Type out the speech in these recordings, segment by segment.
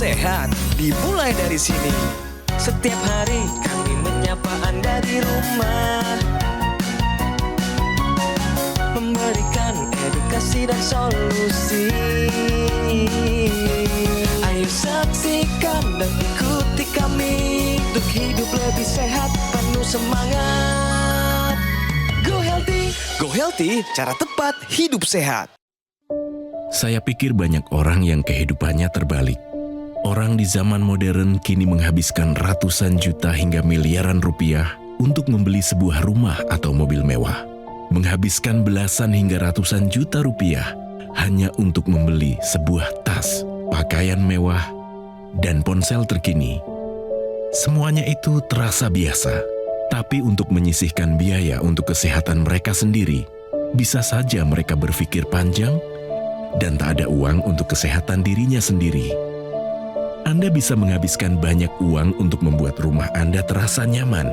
sehat dimulai dari sini. Setiap hari kami menyapa Anda di rumah, memberikan edukasi dan solusi. Ayo saksikan dan ikuti kami untuk hidup lebih sehat, penuh semangat. Go Healthy. Go Healthy, cara tepat hidup sehat. Saya pikir banyak orang yang kehidupannya terbalik. Orang di zaman modern kini menghabiskan ratusan juta hingga miliaran rupiah untuk membeli sebuah rumah atau mobil mewah. Menghabiskan belasan hingga ratusan juta rupiah hanya untuk membeli sebuah tas, pakaian mewah, dan ponsel terkini. Semuanya itu terasa biasa, tapi untuk menyisihkan biaya untuk kesehatan mereka sendiri, bisa saja mereka berpikir panjang dan tak ada uang untuk kesehatan dirinya sendiri. Anda bisa menghabiskan banyak uang untuk membuat rumah Anda terasa nyaman.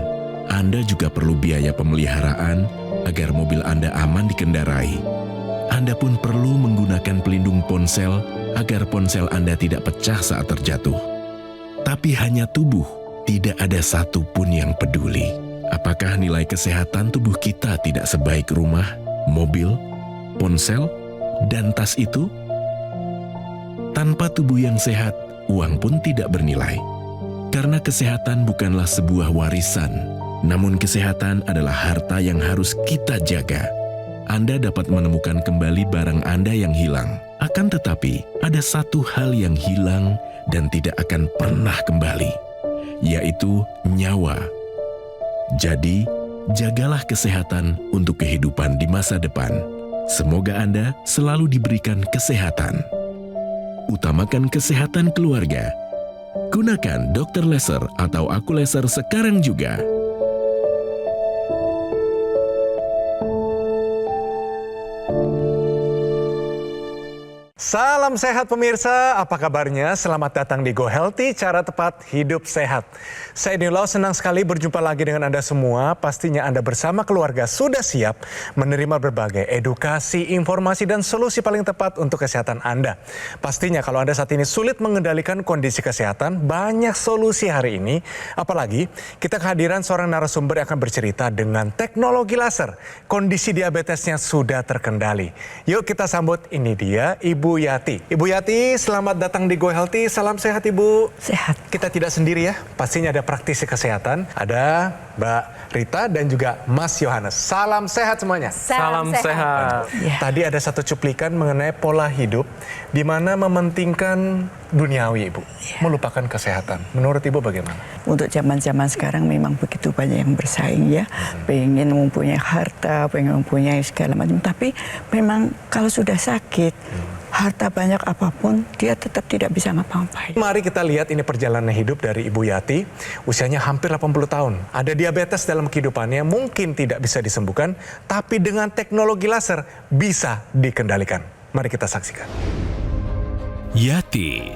Anda juga perlu biaya pemeliharaan agar mobil Anda aman dikendarai. Anda pun perlu menggunakan pelindung ponsel agar ponsel Anda tidak pecah saat terjatuh. Tapi hanya tubuh, tidak ada satupun yang peduli. Apakah nilai kesehatan tubuh kita tidak sebaik rumah, mobil, ponsel, dan tas itu? Tanpa tubuh yang sehat, uang pun tidak bernilai. Karena kesehatan bukanlah sebuah warisan, namun kesehatan adalah harta yang harus kita jaga. Anda dapat menemukan kembali barang Anda yang hilang. Akan tetapi, ada satu hal yang hilang dan tidak akan pernah kembali, yaitu nyawa. Jadi, jagalah kesehatan untuk kehidupan di masa depan. Semoga Anda selalu diberikan kesehatan. Utamakan kesehatan keluarga. Gunakan Dr. Laser atau Aku Laser sekarang juga. Salam sehat pemirsa, apa kabarnya? Selamat datang di Go Healthy, cara tepat hidup sehat. Saya Nilo, senang sekali berjumpa lagi dengan Anda semua. Pastinya Anda bersama keluarga sudah siap menerima berbagai edukasi, informasi, dan solusi paling tepat untuk kesehatan Anda. Pastinya kalau Anda saat ini sulit mengendalikan kondisi kesehatan, banyak solusi hari ini. Apalagi kita kehadiran seorang narasumber yang akan bercerita dengan teknologi laser. Kondisi diabetesnya sudah terkendali. Yuk kita sambut, ini dia Ibu Yati. Ibu Yati, selamat datang di Go Healthy. Salam sehat Ibu. Sehat. Kita tidak sendiri ya, pastinya ada praktisi kesehatan. Ada Mbak Rita dan juga Mas Yohanes. Salam sehat semuanya. Salam sehat. Ya. Tadi ada satu cuplikan mengenai pola hidup di mana mementingkan duniawi Ibu, melupakan kesehatan. Menurut Ibu bagaimana? Untuk zaman-zaman sekarang memang begitu banyak yang bersaing ya. Pengen mempunyai harta, pengen mempunyai segala macam. Tapi memang kalau sudah sakit, harta banyak apapun, dia tetap tidak bisa ngapa-ngapain. Mari kita lihat ini perjalanan hidup dari Ibu Yati. Usianya hampir 80 tahun. Ada diabetes dalam kehidupannya, mungkin tidak bisa disembuhkan, tapi dengan teknologi laser bisa dikendalikan. Mari kita saksikan. Yati,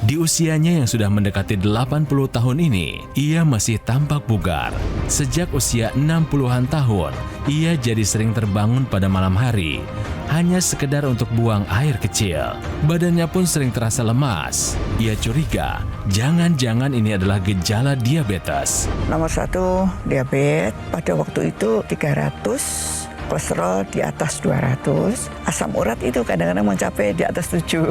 di usianya yang sudah mendekati 80 tahun ini, ia masih tampak bugar. Sejak usia 60-an tahun, ia jadi sering terbangun pada malam hari, hanya sekedar untuk buang air kecil. Badannya pun sering terasa lemas. Ia curiga, jangan-jangan ini adalah gejala diabetes. Nomor 1, diabetes. Pada waktu itu 300, kolesterol di atas 200, asam urat itu kadang-kadang mencapai di atas 7.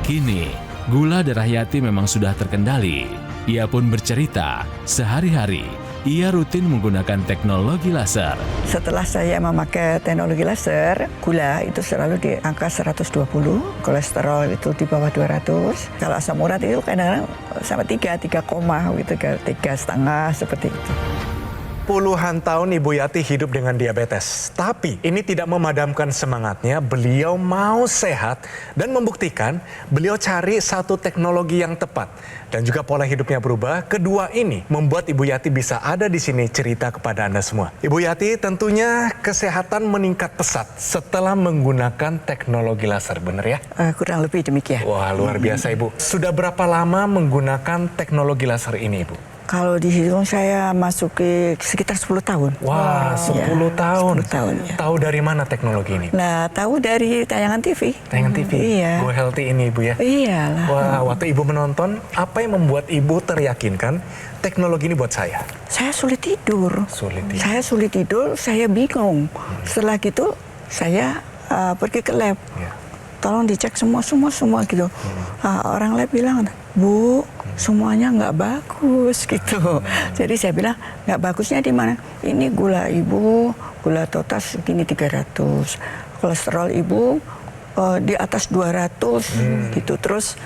Kini, gula darah Yati memang sudah terkendali. Ia pun bercerita, sehari-hari ia rutin menggunakan teknologi laser. Setelah saya memakai teknologi laser, gula itu selalu di angka 120, kolesterol itu di bawah 200. Kalau asam urat itu kadang-kadang sampai 3 koma gitu, 3,5 seperti itu. Puluhan tahun Ibu Yati hidup dengan diabetes. Tapi ini tidak memadamkan semangatnya. Beliau mau sehat dan membuktikan beliau cari satu teknologi yang tepat. Dan juga pola hidupnya berubah. Kedua ini membuat Ibu Yati bisa ada di sini cerita kepada Anda semua. Ibu Yati, tentunya kesehatan meningkat pesat setelah menggunakan teknologi laser, benar ya? Kurang lebih demikian. Wah, luar biasa Ibu. Sudah berapa lama menggunakan teknologi laser ini Ibu? Kalau dihitung saya masuki sekitar 10 tahun. Wah, 10 tahun. 10 tahun, ya. Tahu dari mana teknologi ini? Nah, tahu dari tayangan TV. Tayangan TV. Iya. Go Healthy ini Ibu ya. Iyalah. Wah, waktu Ibu menonton, apa yang membuat Ibu teryakinkan teknologi ini buat saya? Saya sulit tidur. Sulit tidur. Saya sulit tidur, saya bingung. Setelah gitu, saya pergi ke lab. Ya. Tolong dicek semua gitu. Orang lab bilang, Bu, semuanya nggak bagus gitu. Jadi saya bilang, nggak bagusnya di mana? Ini gula ibu, gula total segini 300. Kolesterol ibu di atas 200 gitu. Terus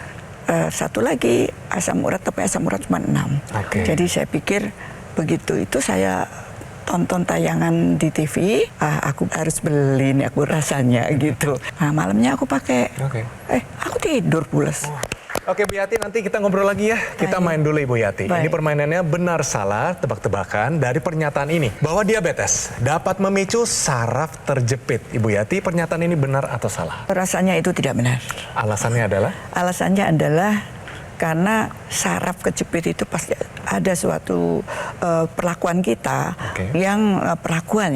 satu lagi asam urat, tapi asam urat cuma 6. Oke. Jadi saya pikir begitu itu saya tonton tayangan di TV, aku harus beli nih aku rasanya gitu. Nah, malamnya aku pakai. Oke. Aku tidur pulas. Oke Bu Yati, nanti kita ngobrol lagi ya. Kita main dulu Ibu Yati. Baik. Ini permainannya benar salah, tebak-tebakan dari pernyataan ini. Bahwa diabetes dapat memicu saraf terjepit. Ibu Yati, pernyataan ini benar atau salah? Rasanya itu tidak benar. Alasannya adalah? Alasannya adalah karena saraf kejepit itu pasti ada suatu perlakuan kita yang perlakuan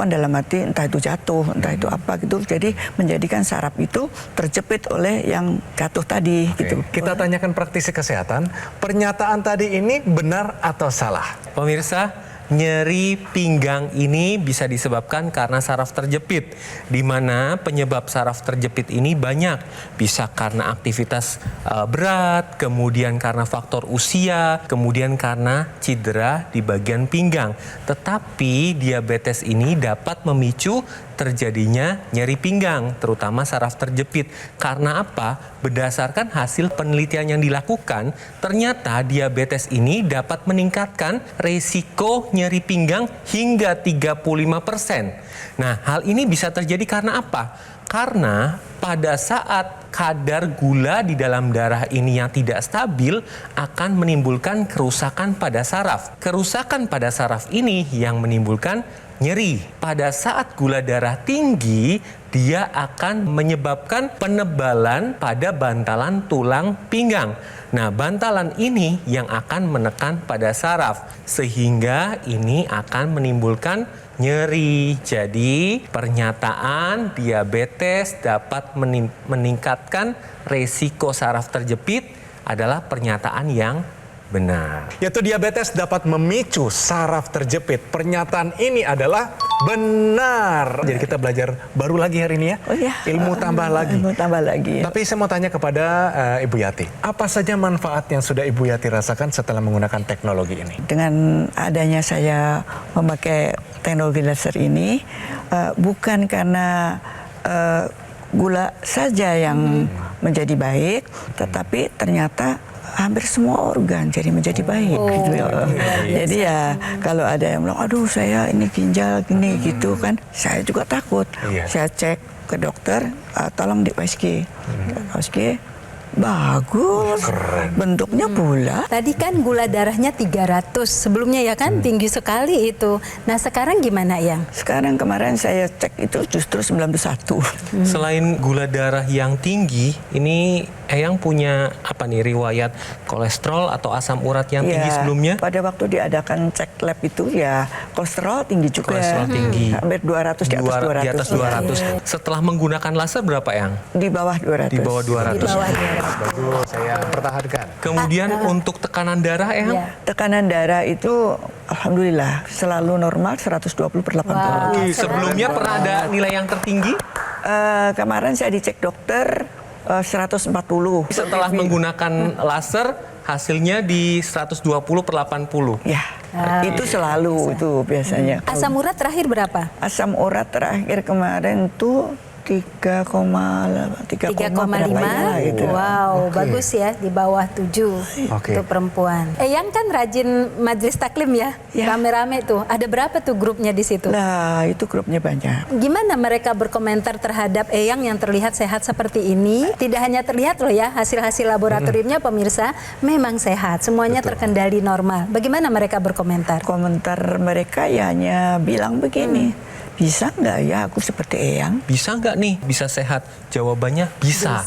dalam arti entah itu jatuh, entah itu apa gitu. Jadi menjadikan saraf itu terjepit oleh yang jatuh tadi gitu. Kita tanyakan praktisi kesehatan, pernyataan tadi ini benar atau salah? Pemirsa, nyeri pinggang ini bisa disebabkan karena saraf terjepit, di mana penyebab saraf terjepit ini banyak. Bisa karena aktivitas berat, kemudian karena faktor usia, kemudian karena cedera di bagian pinggang. Tetapi diabetes ini dapat memicu terjadinya nyeri pinggang, terutama saraf terjepit. Karena apa? Berdasarkan hasil penelitian yang dilakukan, ternyata diabetes ini dapat meningkatkan resiko nyeri pinggang hingga 35%. Nah, hal ini bisa terjadi karena apa? Karena pada saat kadar gula di dalam darah ini yang tidak stabil akan menimbulkan kerusakan pada saraf. Kerusakan pada saraf ini yang menimbulkan nyeri. Pada saat gula darah tinggi, dia akan menyebabkan penebalan pada bantalan tulang pinggang. Nah, bantalan ini yang akan menekan pada saraf, sehingga ini akan menimbulkan nyeri. Jadi, pernyataan diabetes dapat meningkatkan resiko saraf terjepit adalah pernyataan yang benar. Yaitu diabetes dapat memicu saraf terjepit. Pernyataan ini adalah benar. Jadi kita belajar baru lagi hari ini ya. Oh iya. Ilmu tambah lagi. Ilmu tambah lagi. Tapi saya mau tanya kepada Ibu Yati. Apa saja manfaat yang sudah Ibu Yati rasakan setelah menggunakan teknologi ini? Dengan adanya saya memakai teknologi laser ini, bukan karena gula saja yang menjadi baik, tetapi ternyata hampir semua organ jadi menjadi baik gitu ya. Jadi ya kalau ada yang bilang, aduh saya ini ginjal gini gitu kan, saya juga takut. Saya cek ke dokter, tolong di USG. USG bagus, bentuknya bulat. Tadi kan gula darahnya 300 sebelumnya ya kan, tinggi sekali itu. Nah sekarang gimana Yang? Sekarang kemarin saya cek itu justru 91. Selain gula darah yang tinggi, ini Eyang punya apa nih, riwayat kolesterol atau asam urat yang tinggi sebelumnya? Pada waktu diadakan cek lab itu ya kolesterol tinggi juga. Kolesterol tinggi. Hampir 200, di atas 200. Di atas 200. Setelah menggunakan laser berapa Eyang? Di bawah 200. Di bawah 200. Di bawah 200. Bagus, saya pertahankan. Kemudian untuk tekanan darah Eyang? Ya. Tekanan darah itu alhamdulillah selalu normal 120/80. Wih, sebelumnya pernah ada nilai yang tertinggi? Kemarin saya dicek dokter 140. Setelah menggunakan laser, hasilnya di 120/80. Ya, itu selalu itu biasanya. Asam urat terakhir berapa? Asam urat terakhir kemarin tuh 3,5 gitu. Wow, bagus ya, di bawah 7 untuk perempuan. Yang kan rajin majelis taklim ya, rame-rame tuh. Ada berapa tuh grupnya di situ? Nah, itu grupnya banyak. Gimana mereka berkomentar terhadap Eyang yang terlihat sehat seperti ini? Tidak hanya terlihat loh ya, hasil-hasil laboratoriumnya pemirsa memang sehat, semuanya terkendali normal. Bagaimana mereka berkomentar? Komentar mereka ya hanya bilang begini. bisa nggak ya aku seperti Eyang? Bisa nggak nih? Bisa sehat? Jawabannya bisa.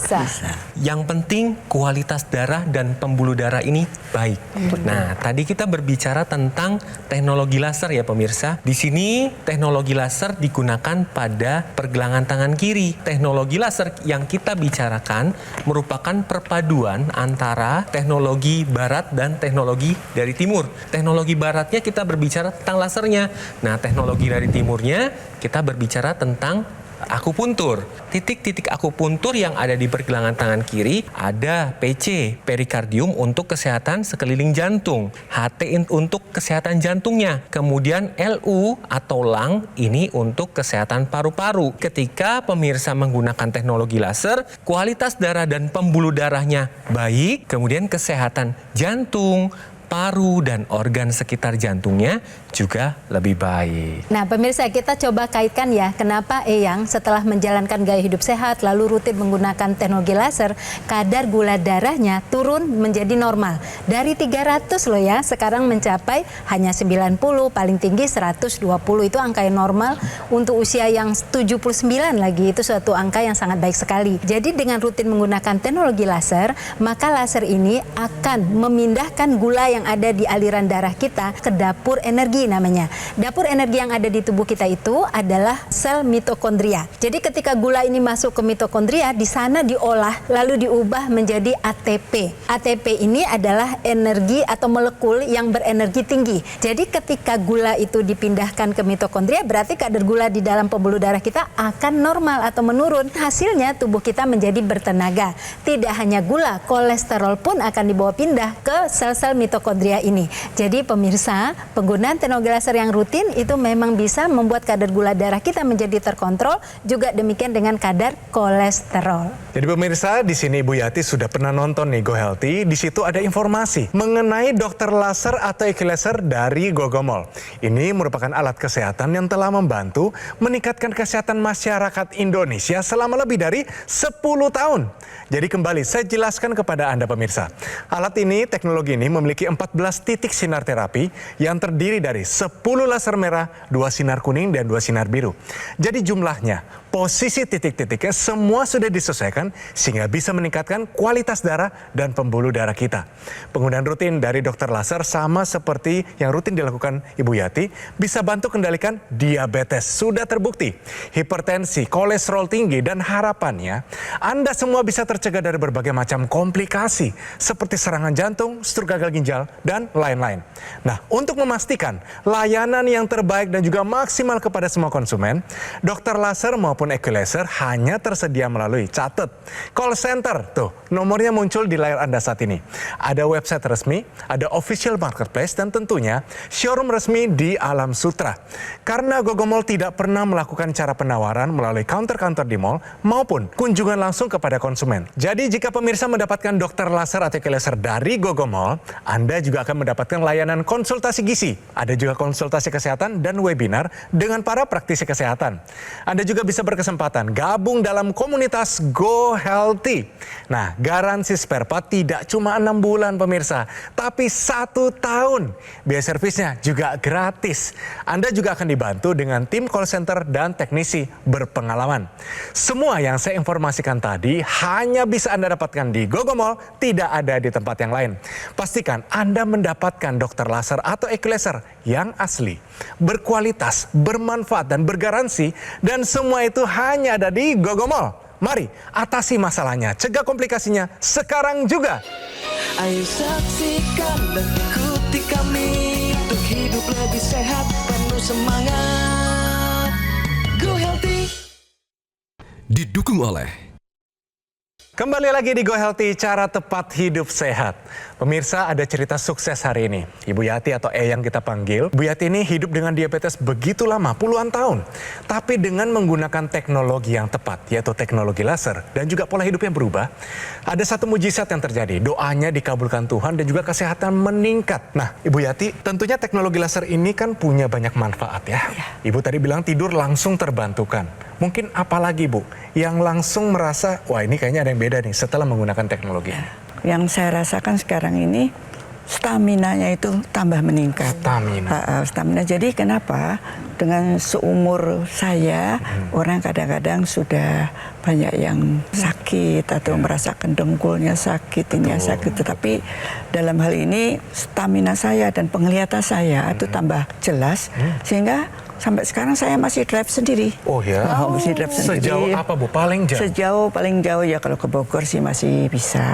Yang penting kualitas darah dan pembuluh darah ini baik. Nah, tadi kita berbicara tentang teknologi laser ya pemirsa. Di sini teknologi laser digunakan pada pergelangan tangan kiri. Teknologi laser yang kita bicarakan merupakan perpaduan antara teknologi barat dan teknologi dari timur. Teknologi baratnya kita berbicara tentang lasernya. Nah, teknologi dari timurnya kita berbicara tentang akupuntur. Titik-titik akupuntur yang ada di pergelangan tangan kiri ada PC, perikardium untuk kesehatan sekeliling jantung, HT untuk kesehatan jantungnya, kemudian LU atau lung ini untuk kesehatan paru-paru. Ketika pemirsa menggunakan teknologi laser, kualitas darah dan pembuluh darahnya baik, kemudian kesehatan jantung, paru, dan organ sekitar jantungnya juga lebih baik. Nah pemirsa, kita coba kaitkan ya, kenapa Eyang setelah menjalankan gaya hidup sehat lalu rutin menggunakan teknologi laser, kadar gula darahnya turun menjadi normal. Dari 300 loh ya, sekarang mencapai hanya 90, paling tinggi 120. Itu angka yang normal untuk usia yang 79 lagi, itu suatu angka yang sangat baik sekali. Jadi dengan rutin menggunakan teknologi laser, maka laser ini akan memindahkan gula yang ada di aliran darah kita ke dapur energi namanya. Dapur energi yang ada di tubuh kita itu adalah sel mitokondria. Jadi ketika gula ini masuk ke mitokondria, di sana diolah lalu diubah menjadi ATP. ATP ini adalah energi atau molekul yang berenergi tinggi. Jadi ketika gula itu dipindahkan ke mitokondria, berarti kadar gula di dalam pembuluh darah kita akan normal atau menurun. Hasilnya tubuh kita menjadi bertenaga. Tidak hanya gula, kolesterol pun akan dibawa pindah ke sel-sel mitokondria ini. Jadi pemirsa, penggunaan teknologi laser yang rutin itu memang bisa membuat kadar gula darah kita menjadi terkontrol, juga demikian dengan kadar kolesterol. Jadi pemirsa, di sini Ibu Yati sudah pernah nonton nih Go Healthy. Di situ ada informasi mengenai dokter laser atau equilaser dari Gogomol. Ini merupakan alat kesehatan yang telah membantu meningkatkan kesehatan masyarakat Indonesia selama lebih dari 10 tahun. Jadi kembali saya jelaskan kepada Anda pemirsa. Alat ini, teknologi ini memiliki 14 titik sinar terapi yang terdiri dari 10 laser merah, 2 sinar kuning, dan 2 sinar biru. Jadi jumlahnya, posisi titik-titiknya semua sudah disesuaikan sehingga bisa meningkatkan kualitas darah dan pembuluh darah kita. Penggunaan rutin dari dokter laser sama seperti yang rutin dilakukan Ibu Yati bisa bantu kendalikan diabetes. Sudah terbukti, hipertensi, kolesterol tinggi, dan harapannya Anda semua bisa tercegah dari berbagai macam komplikasi seperti serangan jantung, stroke gagal ginjal, dan lain-lain. Nah, untuk memastikan layanan yang terbaik dan juga maksimal kepada semua konsumen, dokter laser maupun equilaser hanya tersedia melalui, catat, call center. Tuh, nomornya muncul di layar Anda saat ini. Ada website resmi, ada official marketplace, dan tentunya showroom resmi di Alam Sutra. Karena Gogomol tidak pernah melakukan cara penawaran melalui counter-counter di mall maupun kunjungan langsung kepada konsumen. Jadi jika pemirsa mendapatkan dokter laser atau equilaser dari Gogomol, Anda juga akan mendapatkan layanan konsultasi gizi. Ada juga konsultasi kesehatan dan webinar dengan para praktisi kesehatan. Anda juga bisa berkesempatan gabung dalam komunitas Go Healthy. Nah, garansi spare part tidak cuma 6 bulan pemirsa, tapi 1 tahun. Biaya servisnya juga gratis. Anda juga akan dibantu dengan tim call center dan teknisi berpengalaman. Semua yang saya informasikan tadi hanya bisa Anda dapatkan di Gogomol, tidak ada di tempat yang lain. Pastikan Anda mendapatkan dokter laser atau equilaser yang asli, berkualitas, bermanfaat, dan bergaransi, dan semua itu hanya ada di Gogomol. Mari atasi masalahnya, cegah komplikasinya sekarang juga. Ayo saksikan dan ikuti kami untuk hidup lebih sehat, penuh semangat. Go Healthy. Didukung oleh Kembali lagi di Go Healthy, cara tepat hidup sehat. Pemirsa, ada cerita sukses hari ini. Ibu Yati atau yang kita panggil. Bu Yati ini hidup dengan diabetes begitu lama, puluhan tahun. Tapi dengan menggunakan teknologi yang tepat, yaitu teknologi laser dan juga pola hidup yang berubah, ada satu mujizat yang terjadi. Doanya dikabulkan Tuhan dan juga kesehatan meningkat. Nah, Ibu Yati, tentunya teknologi laser ini kan punya banyak manfaat ya. Ibu tadi bilang tidur langsung terbantukan. Mungkin apalagi Bu, yang langsung merasa, wah ini kayaknya ada yang beda nih setelah menggunakan teknologi. Yang saya rasakan sekarang ini stamina-nya itu tambah meningkat. Stamina. Stamina. Jadi kenapa dengan seumur saya, orang kadang-kadang sudah banyak yang sakit atau merasakan dengkulnya sakit, ininya sakit. Tetapi dalam hal ini stamina saya dan penglihatan saya itu tambah jelas, sehingga sampai sekarang saya masih drive sendiri. Oh ya? Masih drive sendiri. Sejauh apa Bu? Paling jauh? Paling jauh ya kalau ke Bogor sih masih bisa.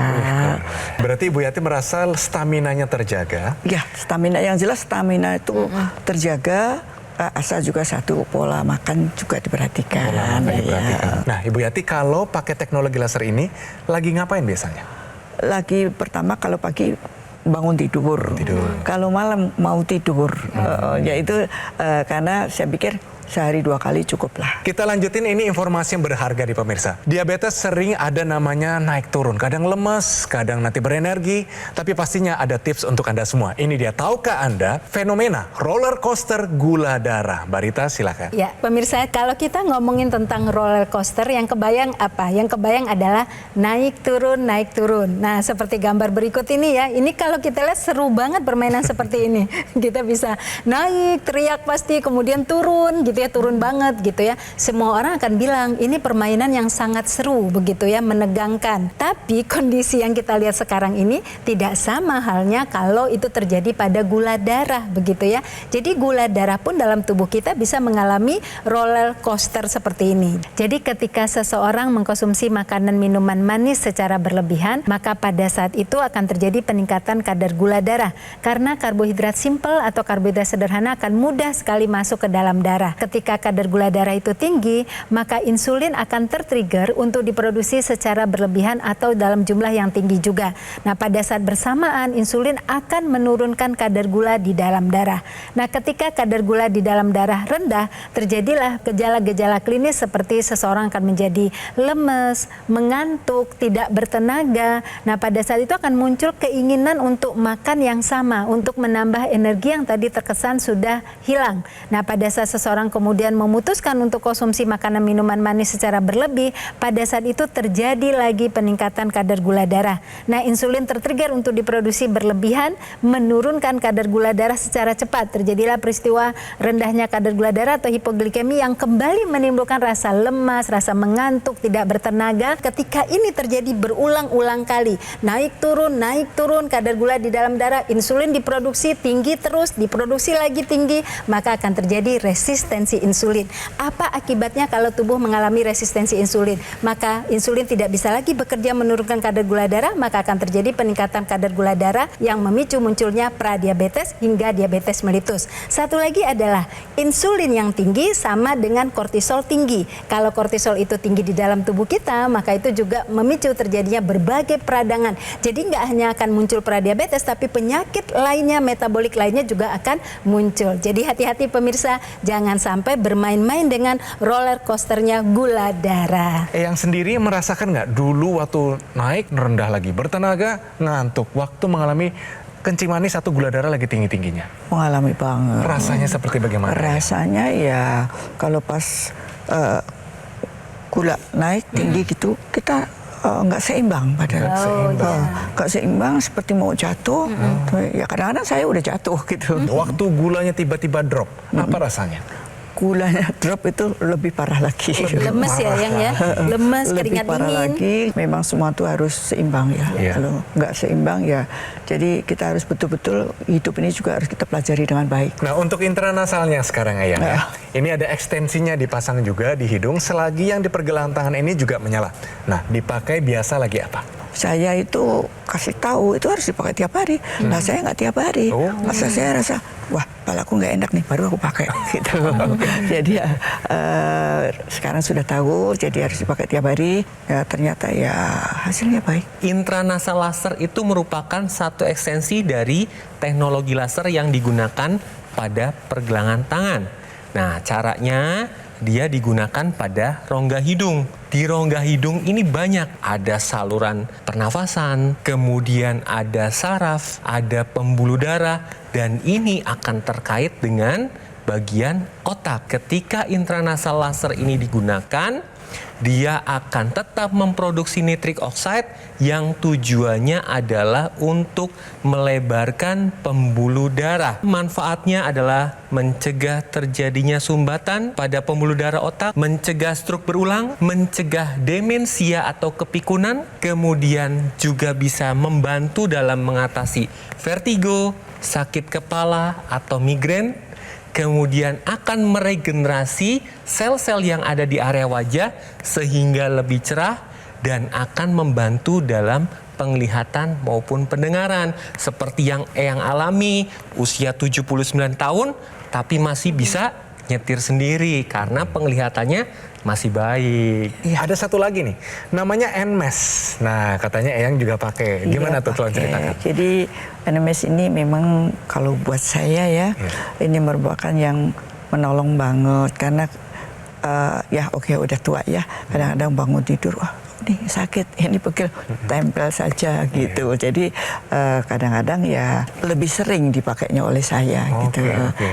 Berarti Ibu Yati merasa staminanya terjaga? Ya, stamina yang jelas stamina itu terjaga. Asal juga satu pola makan juga diperhatikan. Ya. Nah, Ibu Yati kalau pakai teknologi laser ini lagi ngapain biasanya? Lagi pertama kalau pagi bangun tidur. Kalau malam mau tidur. Yaitu karena saya pikir sehari 2 kali cukup lah. Kita lanjutin, ini informasi yang berharga di pemirsa. Diabetes sering ada namanya naik turun. Kadang lemes, kadang nanti berenergi. Tapi pastinya ada tips untuk Anda semua. Ini dia, tahukah Anda fenomena roller coaster gula darah? Mbak Rita silakan. Ya, pemirsa, kalau kita ngomongin tentang roller coaster, yang kebayang apa? Yang kebayang adalah naik turun, naik turun. Nah, seperti gambar berikut ini ya. Ini kalau kita lihat seru banget permainan seperti ini. Kita bisa naik, teriak pasti, kemudian turun gitu ya, turun banget gitu ya. Semua orang akan bilang ini permainan yang sangat seru begitu ya, menegangkan. Tapi kondisi yang kita lihat sekarang ini tidak sama halnya kalau itu terjadi pada gula darah begitu ya. Jadi gula darah pun dalam tubuh kita bisa mengalami roller coaster seperti ini. Jadi ketika seseorang mengkonsumsi makanan minuman manis secara berlebihan, maka pada saat itu akan terjadi peningkatan kadar gula darah. Karena karbohidrat simpel atau karbohidrat sederhana akan mudah sekali masuk ke dalam darah. Ketika kadar gula darah itu tinggi, maka insulin akan tertrigger untuk diproduksi secara berlebihan atau dalam jumlah yang tinggi juga. Nah, pada saat bersamaan insulin akan menurunkan kadar gula di dalam darah. Nah, ketika kadar gula di dalam darah rendah, terjadilah gejala-gejala klinis seperti seseorang akan menjadi lemes, mengantuk, tidak bertenaga. Nah, pada saat itu akan muncul keinginan untuk makan yang sama, untuk menambah energi yang tadi terkesan sudah hilang. Nah, pada saat seseorang kemudian memutuskan untuk konsumsi makanan minuman manis secara berlebih, pada saat itu terjadi lagi peningkatan kadar gula darah. Nah, insulin tertrigger untuk diproduksi berlebihan, menurunkan kadar gula darah secara cepat. Terjadilah peristiwa rendahnya kadar gula darah atau hipoglikemi yang kembali menimbulkan rasa lemas, rasa mengantuk, tidak bertenaga. Ketika ini terjadi berulang-ulang kali, naik turun kadar gula di dalam darah, insulin diproduksi tinggi terus, diproduksi lagi tinggi, maka akan terjadi resistensi insulin. Apa akibatnya kalau tubuh mengalami resistensi insulin? Maka insulin tidak bisa lagi bekerja menurunkan kadar gula darah, maka akan terjadi peningkatan kadar gula darah yang memicu munculnya pradiabetes hingga diabetes mellitus. Satu lagi adalah insulin yang tinggi sama dengan kortisol tinggi. Kalau kortisol itu tinggi di dalam tubuh kita, maka itu juga memicu terjadinya berbagai peradangan. Jadi nggak hanya akan muncul pradiabetes, tapi penyakit lainnya, metabolik lainnya juga akan muncul. Jadi hati-hati pemirsa, jangan sampai bermain-main dengan roller coasternya gula darah. Yang sendiri merasakan nggak dulu waktu naik rendah lagi, bertenaga, ngantuk, waktu mengalami kencing manis atau gula darah lagi tinggi-tingginya? Mengalami banget. Rasanya seperti bagaimana? Rasanya ya kalau pas gula naik tinggi gitu, kita nggak seimbang padahal. Nggak seimbang seperti mau jatuh. Ya kadang-kadang saya udah jatuh gitu. Waktu gulanya tiba-tiba drop, apa rasanya? Gulanya drop itu lebih parah lagi. Lemes ya yang ya, lemes, lebih keringat parah dingin. lagi. Memang semua itu harus seimbang ya. Kalau nggak seimbang ya, jadi kita harus betul-betul hidup ini juga harus kita pelajari dengan baik. Nah, untuk intranasalnya sekarang Ayang ya. Ini ada ekstensinya dipasang juga di hidung, selagi yang di pergelangan tangan ini juga menyala. Nah, dipakai biasa lagi apa? Saya itu kasih tahu itu harus dipakai tiap hari. Nah, saya nggak tiap hari. Masa saya rasa, wah, kepalaku nggak enak nih, baru aku pakai gitu. Jadi ya sekarang sudah tahu, jadi harus dipakai tiap hari. Ya ternyata ya hasilnya baik. Intranasal laser itu merupakan satu ekstensi dari teknologi laser yang digunakan pada pergelangan tangan. Nah, caranya dia digunakan pada rongga hidung. Di rongga hidung ini banyak, ada saluran pernafasan, kemudian ada saraf, ada pembuluh darah, dan ini akan terkait dengan bagian otak. Ketika intranasal laser ini digunakan, dia akan tetap memproduksi nitric oxide yang tujuannya adalah untuk melebarkan pembuluh darah. Manfaatnya adalah mencegah terjadinya sumbatan pada pembuluh darah otak, mencegah stroke berulang, mencegah demensia atau kepikunan, kemudian juga bisa membantu dalam mengatasi vertigo, sakit kepala atau migrain, kemudian akan meregenerasi sel-sel yang ada di area wajah sehingga lebih cerah dan akan membantu dalam penglihatan maupun pendengaran. Seperti yang Eyang alami, usia 79 tahun tapi masih bisa nyetir sendiri karena penglihatannya masih baik. Iya, ada satu lagi nih, namanya NMES. Nah, katanya Eyang juga pakai. Gimana tuh tolong ceritakan? Jadi NMES ini memang kalau buat saya ya, ini merupakan yang menolong banget karena ya oke udah tua ya, kadang-kadang bangun tidur, wah ini sakit, ini pegel, tempel saja gitu. Jadi kadang-kadang ya lebih sering dipakainya oleh saya gitu.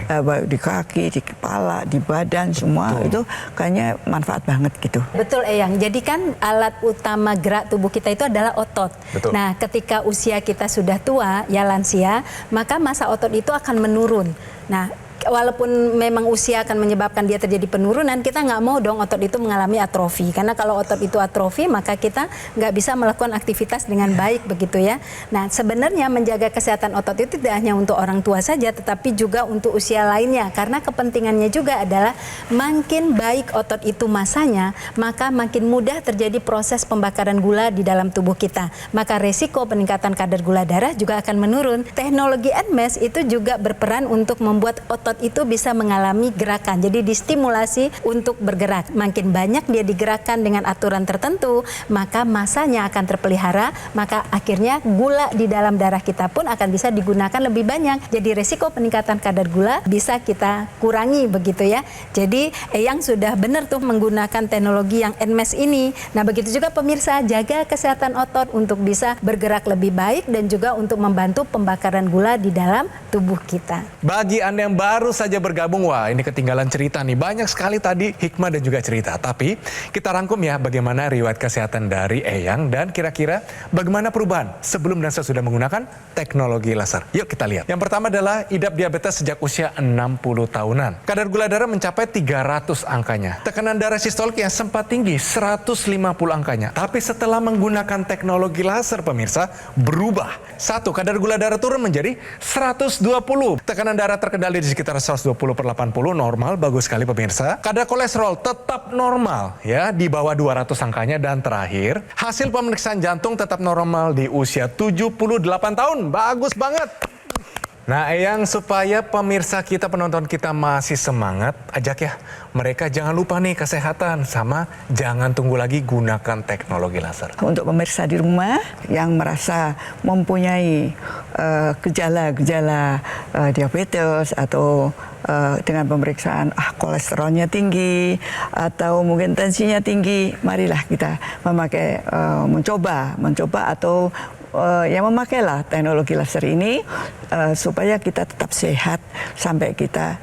Baik di kaki, di kepala, di badan semua itu kayaknya manfaat banget gitu. Betul Eyang, jadi kan alat utama gerak tubuh kita itu adalah otot. Betul. Nah ketika usia kita sudah tua, ya lansia, maka massa otot itu akan menurun. Nah walaupun memang usia akan menyebabkan dia terjadi penurunan, kita nggak mau dong otot itu mengalami atrofi. Karena kalau otot itu atrofi, maka kita nggak bisa melakukan aktivitas dengan baik begitu ya. Nah sebenarnya menjaga kesehatan otot itu tidak hanya untuk orang tua saja, tetapi juga untuk usia lainnya. Karena kepentingannya juga adalah makin baik otot itu masanya, maka makin mudah terjadi proses pembakaran gula di dalam tubuh kita. Maka resiko peningkatan kadar gula darah juga akan menurun. Teknologi NMES itu juga berperan untuk membuat otot itu bisa mengalami gerakan. Jadi distimulasi untuk bergerak. Makin banyak dia digerakkan dengan aturan tertentu, maka masanya akan terpelihara, maka akhirnya gula di dalam darah kita pun akan bisa digunakan lebih banyak. Jadi resiko peningkatan kadar gula bisa kita kurangi begitu ya. Jadi Eyang sudah benar tuh menggunakan teknologi yang NMES ini. Nah begitu juga pemirsa, jaga kesehatan otot untuk bisa bergerak lebih baik dan juga untuk membantu pembakaran gula di dalam tubuh kita. Bagi Anda yang baru saja bergabung, wah ini ketinggalan cerita nih. Banyak sekali tadi hikmah dan juga cerita. Tapi kita rangkum ya bagaimana riwayat kesehatan dari Eyang dan kira-kira bagaimana perubahan sebelum dan sesudah menggunakan teknologi laser. Yuk kita lihat. Yang pertama adalah idap diabetes sejak usia 60 tahunan. Kadar gula darah mencapai 300 angkanya. Tekanan darah sistolik yang sempat tinggi 150 angkanya. Tapi setelah menggunakan teknologi laser pemirsa berubah. Satu, kadar gula darah turun menjadi 120. Tekanan darah terkendali di sekitar 120/80, normal, bagus sekali pemirsa. Kadar kolesterol tetap normal ya, di bawah 200 angkanya. Dan terakhir, hasil pemeriksaan jantung tetap normal di usia 78 tahun. Bagus banget. Nah Eyang, supaya pemirsa kita, penonton kita masih semangat, ajak ya mereka jangan lupa nih kesehatan, sama jangan tunggu lagi gunakan teknologi laser. Untuk pemirsa di rumah yang merasa mempunyai gejala-gejala diabetes atau dengan pemeriksaan kolesterolnya tinggi atau mungkin tensinya tinggi, marilah kita memakai mencoba atau yang memakailah teknologi laser ini supaya kita tetap sehat sampai kita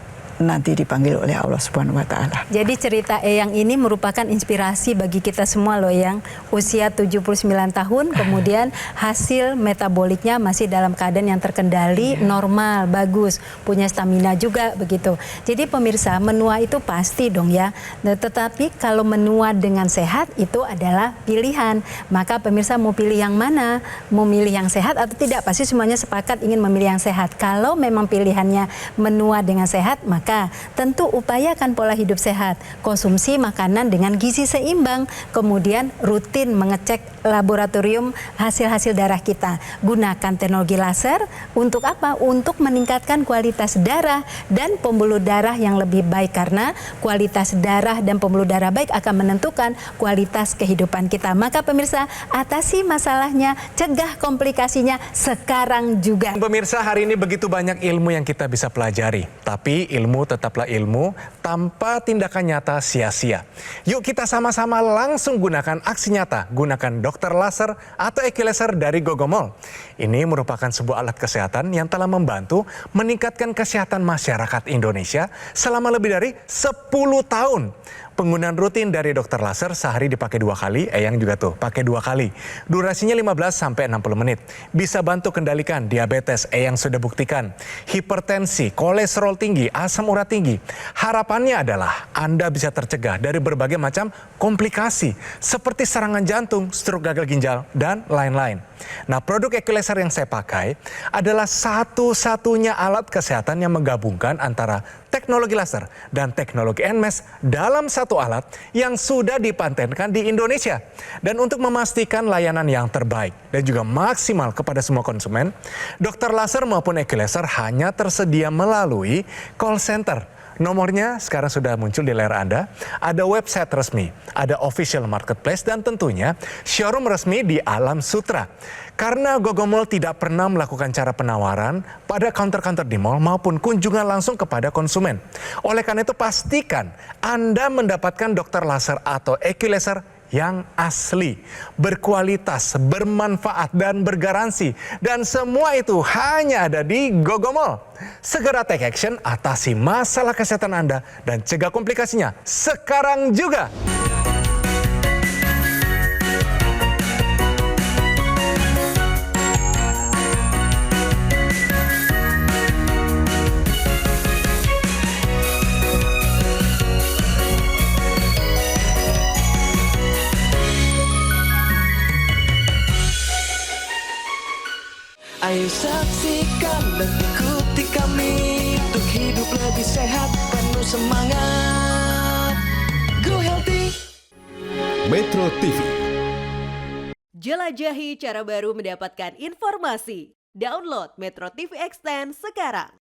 nanti dipanggil oleh Allah Subhanahu wa Ta'ala. Jadi cerita Eyang ini merupakan inspirasi bagi kita semua loh, yang usia 79 tahun, kemudian hasil metaboliknya masih dalam keadaan yang terkendali, normal, bagus, punya stamina juga begitu. Jadi pemirsa, menua itu pasti dong ya, tetapi kalau menua dengan sehat itu adalah pilihan. Maka pemirsa mau pilih yang mana? Mau milih yang sehat atau tidak? Pasti semuanya sepakat ingin memilih yang sehat. Kalau memang pilihannya menua dengan sehat, maka tentu upayakan pola hidup sehat, konsumsi makanan dengan gizi seimbang, kemudian rutin mengecek laboratorium hasil-hasil darah kita. Gunakan teknologi laser untuk apa? Untuk meningkatkan kualitas darah dan pembuluh darah yang lebih baik, karena kualitas darah dan pembuluh darah baik akan menentukan kualitas kehidupan kita. Maka pemirsa, atasi masalahnya, cegah komplikasinya sekarang juga. Pemirsa, hari ini begitu banyak ilmu yang kita bisa pelajari, tapi ilmu tetaplah ilmu, tanpa tindakan nyata sia-sia. Yuk kita sama-sama langsung gunakan aksi nyata, gunakan dokter laser atau EQ laser dari Gogomol. Ini merupakan sebuah alat kesehatan yang telah membantu meningkatkan kesehatan masyarakat Indonesia selama lebih dari 10 tahun. Penggunaan rutin dari dokter laser sehari dipakai 2 kali, Eyang juga tuh pakai 2 kali. Durasinya 15-60 menit. Bisa bantu kendalikan diabetes, Eyang sudah buktikan. Hipertensi, kolesterol tinggi, asam urat tinggi. Harapannya adalah Anda bisa tercegah dari berbagai macam komplikasi seperti serangan jantung, stroke gagal ginjal, dan lain-lain. Nah, produk equalizer yang saya pakai adalah satu-satunya alat kesehatan yang menggabungkan antara teknologi laser dan teknologi NMES dalam satu alat yang sudah dipatenkan di Indonesia. Dan untuk memastikan layanan yang terbaik dan juga maksimal kepada semua konsumen, dokter laser maupun equalizer hanya tersedia melalui call center. Nomornya sekarang sudah muncul di layar Anda. Ada website resmi, ada official marketplace, dan tentunya showroom resmi di Alam Sutra. Karena Gogomall tidak pernah melakukan cara penawaran pada counter-counter di mall maupun kunjungan langsung kepada konsumen. Oleh karena itu pastikan Anda mendapatkan dokter laser atau equalizer yang asli, berkualitas, bermanfaat, dan bergaransi. Dan semua itu hanya ada di Gogomall. Segera take action, atasi masalah kesehatan Anda, dan cegah komplikasinya sekarang juga. Ayo saksikan dan ikuti kami untuk hidup lebih sehat, penuh semangat. Go Healthy. Metro TV. Jelajahi cara baru mendapatkan informasi. Download Metro TV Extend sekarang.